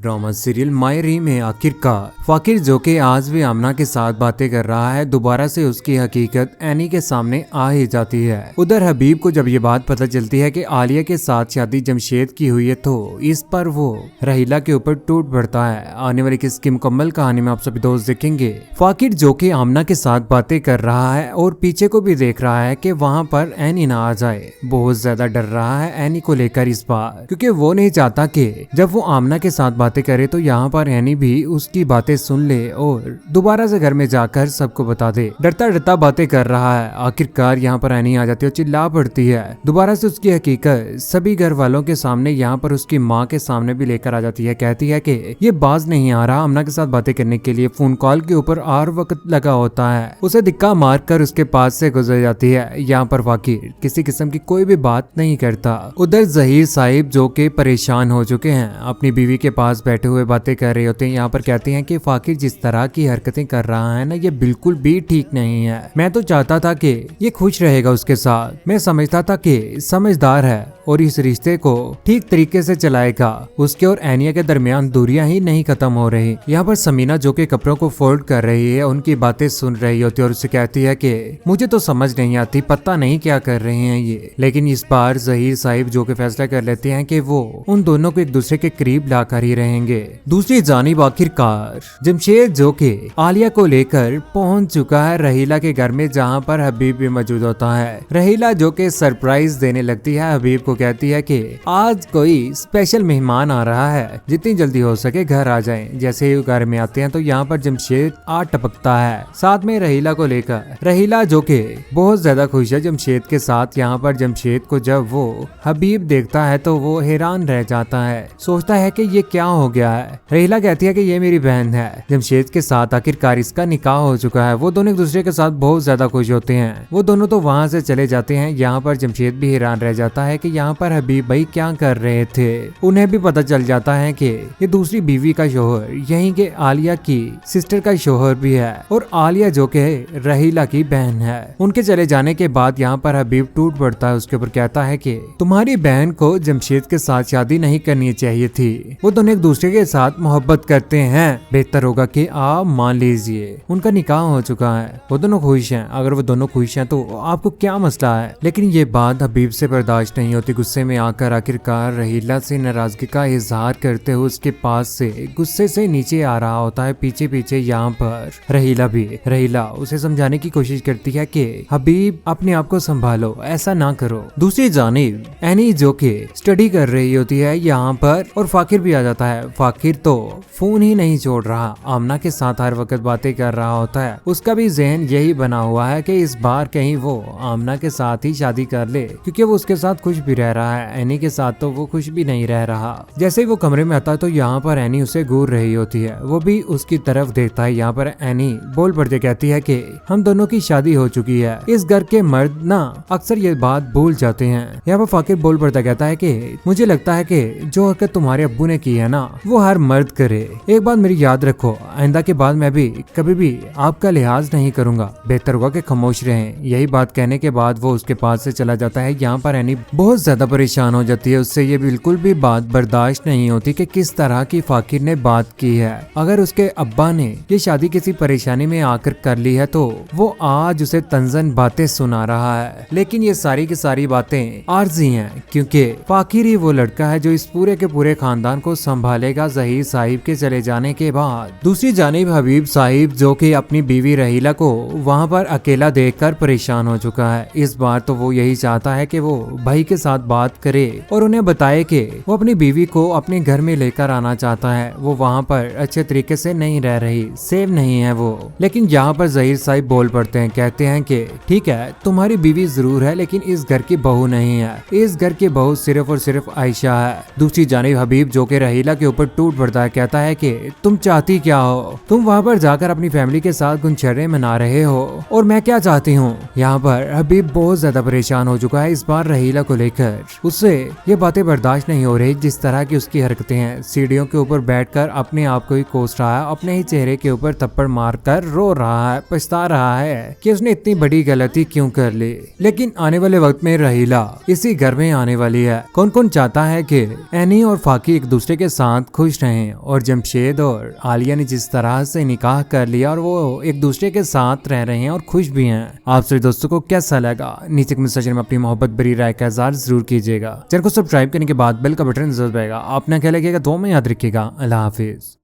Drama serial मायरी में आखिरकार फाकिर जो कि आज भी आमना के साथ बातें कर रहा है, दोबारा से उसकी हकीकत एनी के सामने आ ही जाती है। उधर हबीब को जब ये बात पता चलती है कि आलिया के साथ शादी जमशेद की हुई है, तो इस पर वो रहीला के ऊपर टूट पड़ता है। आने वाली किसकी मुकम्मल कहानी में आप सभी दोस्त देखेंगे। फाकिर जो कि आमना के साथ बातें कर रहा है और पीछे को भी देख रहा है कि वहाँ पर एनी ना आ जाए। बहुत ज्यादा डर रहा है एनी को लेकर इस बार, क्योंकि वो नहीं चाहता कि जब वो आमना के साथ बातें करे तो यहाँ पर एनी भी उसकी बातें सुन ले और दोबारा से घर में जाकर सबको बता दे। डरता डरता बातें कर रहा है। आखिरकार यहाँ पर एनी आ जाती है और चिल्ला पड़ती है। दोबारा से उसकी हकीकत सभी घर वालों के सामने, यहाँ पर उसकी माँ के सामने भी लेकर आ जाती है। कहती है कि ये बाज नहीं आ रहा आमना के साथ बातें करने के लिए, फोन कॉल के ऊपर और वक्त लगा होता है। उसे धिक्का मार कर उसके पास से गुजर जाती है। यहाँ पर फाकिर किसी किस्म की कोई भी बात नहीं करता। उधर जहीर साहिब जो के परेशान हो चुके हैं, अपनी बीवी के पास बैठे हुए बातें कर रहे होते हैं। यहाँ पर कहते हैं कि फाकिर जिस तरह की हरकतें कर रहा है ना, ये बिल्कुल भी ठीक नहीं है। मैं तो चाहता था कि ये खुश रहेगा उसके साथ। मैं समझता था कि समझदार है और इस रिश्ते को ठीक तरीके से चलाएगा। उसके और एनिया के दरमियान दूरियां ही नहीं खत्म हो रही। यहाँ पर समीना जो के कपड़ों को फोल्ड कर रही है, उनकी बातें सुन रही होती है और उससे कहती है कि मुझे तो समझ नहीं आती, पता नहीं क्या कर रहे हैं ये। लेकिन इस बार जहीर साहिब जो के फैसला कर लेते हैं कि वो उन दोनों को एक दूसरे के करीब लाकर ही रहेंगे। दूसरी जानिब आखिरकार जमशेद जो के आलिया को लेकर पहुंच चुका है रहीला के घर में, जहां पर हबीब भी मौजूद होता है। रहीला जो के सरप्राइज देने लगती है हबीब को, कहती है कि आज कोई स्पेशल मेहमान आ रहा है, जितनी जल्दी हो सके घर आ जाएं। जैसे ही घर में आते हैं तो यहाँ पर जमशेद आ टपकता है साथ में रहीला को लेकर। रहीला जो के बहुत ज्यादा खुश है जमशेद के साथ। यहाँ पर जमशेद को जब वो हबीब देखता है तो वो हैरान रह जाता है, सोचता है कि ये क्या हो गया है। रहीला कहती है कि ये मेरी बहन है। जमशेद के साथ आखिरकार इसका निकाह हो चुका है। वो दोनों एक दूसरे के साथ बहुत ज्यादा खुश होते हैं। वो दोनों तो वहाँ से चले जाते हैं। यहाँ पर जमशेद भी हैरान रह जाता है कि यहाँ पर हबीब भाई क्या कर रहे थे। उन्हें भी पता चल जाता है कि ये दूसरी बीवी का शोहर यहीं के आलिया की सिस्टर का शोहर भी है और आलिया जो के रहीला की बहन है। उनके चले जाने के बाद यहाँ पर हबीब टूट पड़ता है। उसके ऊपर कहता है कि तुम्हारी बहन को जमशेद के साथ शादी नहीं करनी चाहिए थी। वो दोनों एक दूसरे के साथ मोहब्बत करते हैं। बेहतर होगा कि आप मान लीजिए उनका निकाह हो चुका है, वो दोनों खुश हैं। अगर वो दोनों खुश हैं तो आपको क्या मसला है। लेकिन ये बात हबीब से बर्दाश्त नहीं होती। गुस्से में आकर आखिरकार रहीला से नाराजगी का इजहार करते हुए उसके पास से गुस्से से नीचे आ रहा होता है। पीछे पीछे यहाँ पर रहीला उसे समझाने की कोशिश करती है कि हबीब अपने आप को संभालो, ऐसा ना करो। दूसरी जानिब एनी जो के स्टडी कर रही होती है यहाँ पर और फाकिर भी आ जाता है। फाकिर तो फोन ही नहीं छोड़ रहा, आमना के साथ हर वक्त बातें कर रहा होता है। उसका भी जहन यही बना हुआ है कि इस बार कहीं वो आमना के साथ ही शादी कर ले, क्योंकि वो उसके साथ खुश भी रह रहा है। एनी के साथ तो वो खुश भी नहीं रह रहा। जैसे ही वो कमरे में आता है तो यहाँ पर एनी उसे घूर रही होती है। वो भी उसकी तरफ देखता है। यहाँ पर एनी बोल पड़ते कहती है कि हम दोनों की शादी हो चुकी है। इस घर के मर्द ना अक्सर ये बात भूल जाते हैं। यहाँ पर फाकिर बोल पड़ता कहता है कि मुझे लगता है कि जो हरकत तुम्हारे अब्बू ने की है ना, वो हर मर्द करे। एक बात मेरी याद रखो, आइंदा के बाद मैं भी कभी भी आपका लिहाज नहीं करूंगा। बेहतर होगा कि खामोश रहें। यही बात कहने के बाद वो उसके पास से चला जाता है। यहाँ पर एनी बहुत ज्यादा परेशान हो जाती है। उससे ये बिल्कुल भी बात बर्दाश्त नहीं होती कि किस तरह की फाकिर ने बात की है। अगर उसके अब्बा ने ये शादी किसी परेशानी में आकर कर ली है तो वो आज उसे तंजन बातें सुना रहा है। लेकिन ये सारी की सारी बातें आर्जी हैं, क्योंकि फाकिर ही वो लड़का है जो इस पूरे के पूरे खानदान को संभालेगा जहीर साहिब के चले जाने के बाद। दूसरी जानिब हबीब साहिब जो कि अपनी बीवी रहीला को वहाँ पर अकेला देखकर परेशान हो चुका है। इस बार तो वो यही चाहता है कि वो भाई के साथ बात करे और उन्हें बताए कि वो अपनी बीवी को अपने घर में लेकर आना चाहता है। वो वहाँ पर अच्छे तरीके से नहीं रह रही, सेव नहीं है वो। लेकिन यहाँ पर जहीर साहिब बोल पड़ते हैं, कहते हैं कि ठीक है तुम्हारी बीवी जरूर है, लेकिन इस घर की बहू नहीं है। इस घर की बहू सिर्फ और सिर्फ आयशा है। दूसरी जानिब हबीब जो के रहीला के ऊपर टूट पड़ता है, कहता है कि तुम चाहती क्या हो। तुम वहाँ पर जाकर अपनी फैमिली के साथ गुनछर्रे मना रहे हो और मैं क्या चाहती हूँ। यहाँ पर हबीब बहुत ज्यादा परेशान हो चुका है इस बार रहीला को लेकर। देखकर उसे ये बातें बर्दाश्त नहीं हो रही, जिस तरह की उसकी हरकतें हैं। सीढ़ियों के ऊपर बैठकर अपने आप को ही कोस रहा है, अपने ही चेहरे के ऊपर थप्पड़ मारकर रो रहा है, पछता रहा है कि उसने इतनी बड़ी गलती क्यों कर ली। लेकिन आने वाले वक्त में रहीला इसी घर में आने वाली है। कौन कौन चाहता है कि एनी और फाकी एक दूसरे के साथ खुश रहें, और जमशेद और आलिया ने जिस तरह से निकाह कर लिया और वो एक दूसरे के साथ रह रहे हैं और खुश भी हैं। आप सभी दोस्तों को कैसा लगा नीचे कमेंट सेक्शन में अपनी मोहब्बत भरी राय का इज़हार जरूर कीजिएगा। चैनल को सब्सक्राइब करने के बाद बेल का बटन जरूर दबाएगा। अपना क्या लगेगा दो में याद रखिएगा। अल्लाह हाफिज।